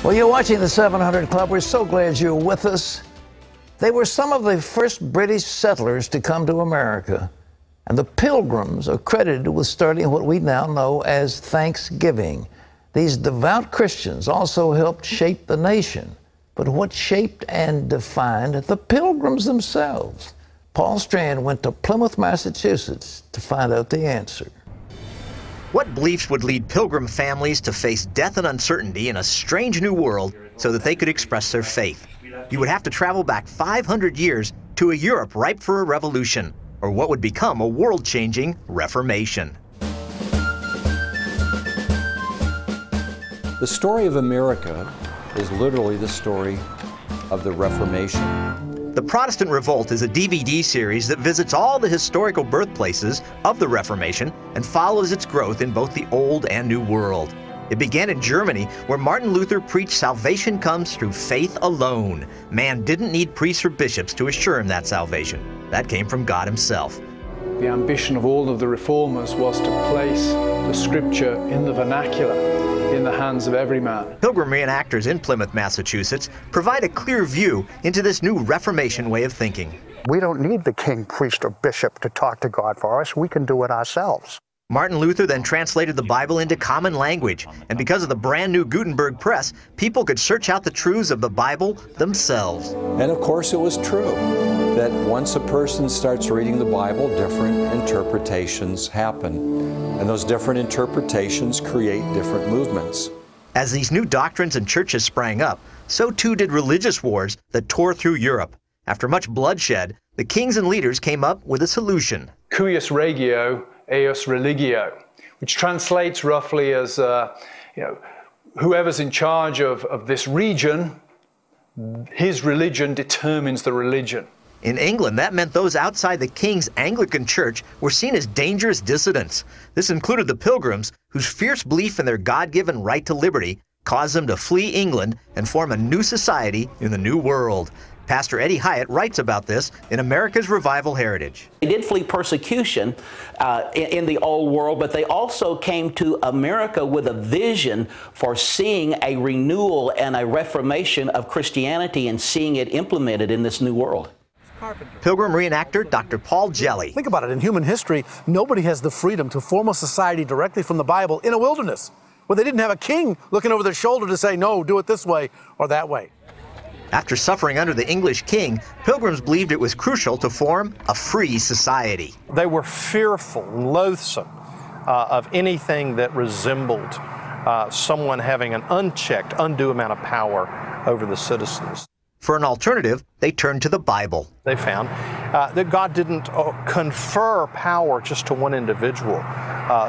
Well, you're watching the 700 Club. We're so glad you're with us. They were some of the first British settlers to come to America, and the Pilgrims are credited with starting what we now know as Thanksgiving. These devout Christians also helped shape the nation. But what shaped and defined the Pilgrims themselves? Paul Strand went to Plymouth, Massachusetts to find out the answer. What beliefs would lead Pilgrim families to face death and uncertainty in a strange new world so that they could express their faith? You would have to travel back 500 years to a Europe ripe for a revolution, or what would become a world-changing Reformation. The story of America is literally the story of the Reformation. The Protestant Revolt is a DVD series that visits all the historical birthplaces of the Reformation and follows its growth in both the Old and New World. It began in Germany, where Martin Luther preached salvation comes through faith alone. Man didn't need priests or bishops to assure him that salvation. That came from God himself. The ambition of all of the reformers was to place the scripture in the vernacular, in the hands of every man. Pilgrim reenactors in Plymouth, Massachusetts provide a clear view into this new Reformation way of thinking. We don't need the king, priest, or bishop to talk to God for us. We can do it ourselves. Martin Luther then translated the Bible into common language, and because of the brand new Gutenberg press, people could search out the truths of the Bible themselves. And of course it was true that once a person starts reading the Bible, different interpretations happen. And those different interpretations create different movements. As these new doctrines and churches sprang up, so too did religious wars that tore through Europe. After much bloodshed, the kings and leaders came up with a solution. Cuius regio, eius religio, which translates roughly as, whoever's in charge of this region, his religion determines the religion. In England, that meant those outside the king's Anglican church were seen as dangerous dissidents. This included the Pilgrims, whose fierce belief in their God-given right to liberty caused them to flee England and form a new society in the New World. Pastor Eddie Hyatt writes about this in America's Revival Heritage. They did flee persecution in the old world, but they also came to America with a vision for seeing a renewal and a reformation of Christianity and seeing it implemented in this new world. Pilgrim reenactor Dr. Paul Jelly. Think about it. In human history, nobody has the freedom to form a society directly from the Bible in a wilderness, where they didn't have a king looking over their shoulder to say, no, do it this way or that way. After suffering under the English king, Pilgrims believed it was crucial to form a free society. They were fearful and loathsome of anything that resembled someone having an unchecked, undue amount of power over the citizens. For an alternative, they turned to the Bible. They found that God didn't confer power just to one individual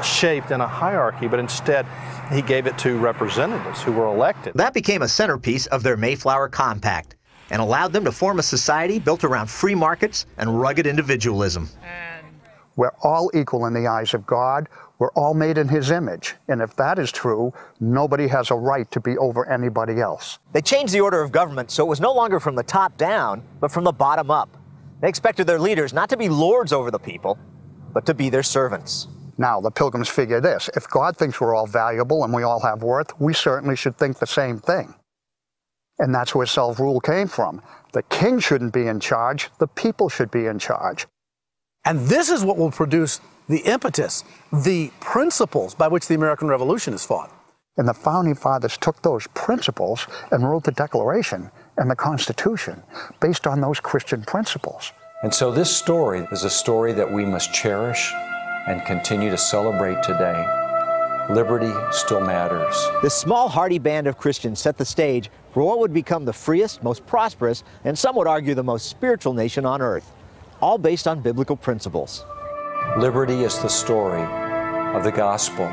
shaped in a hierarchy, but instead he gave it to representatives who were elected. That became a centerpiece of their Mayflower Compact and allowed them to form a society built around free markets and rugged individualism. We're all equal in the eyes of God. We're all made in his image. And if that is true, nobody has a right to be over anybody else. They changed the order of government so it was no longer from the top down, but from the bottom up. They expected their leaders not to be lords over the people, but to be their servants. Now, the Pilgrims figure this: if God thinks we're all valuable and we all have worth, we certainly should think the same thing. And that's where self-rule came from. The king shouldn't be in charge, the people should be in charge. And this is what will produce the impetus, the principles by which the American Revolution is fought. And the Founding Fathers took those principles and wrote the Declaration and the Constitution based on those Christian principles. And so this story is a story that we must cherish and continue to celebrate today. Liberty still matters. This small, hardy band of Christians set the stage for what would become the freest, most prosperous, and some would argue the most spiritual nation on earth, all based on biblical principles. Liberty is the story of the gospel.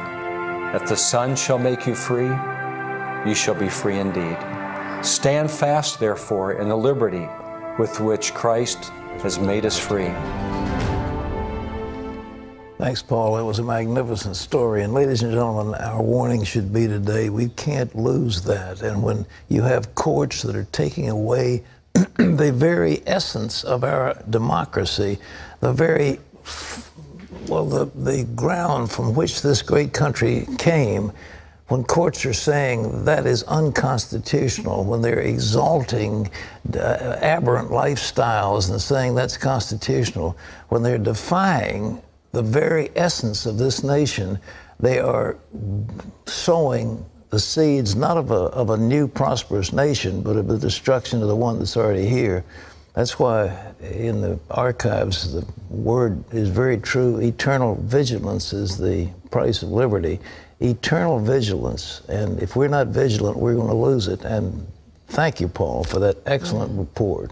If the Son shall make you free, you shall be free indeed. Stand fast, therefore, in the liberty with which Christ has made us free. Thanks, Paul. It was a magnificent story. And ladies and gentlemen, our warning should be today, we can't lose that. And when you have courts that are taking away the very essence of our democracy, the very, well, the ground from which this great country came, when courts are saying that is unconstitutional, when they're exalting aberrant lifestyles and saying that's constitutional, when they're defying the very essence of this nation, they are sowing the seeds not of a new prosperous nation, but of the destruction of the one that's already here. That's why in the archives the word is very true. Eternal vigilance is the price of liberty. Eternal vigilance. And if we're not vigilant, we're going to lose it. And thank you, Paul, for that excellent report.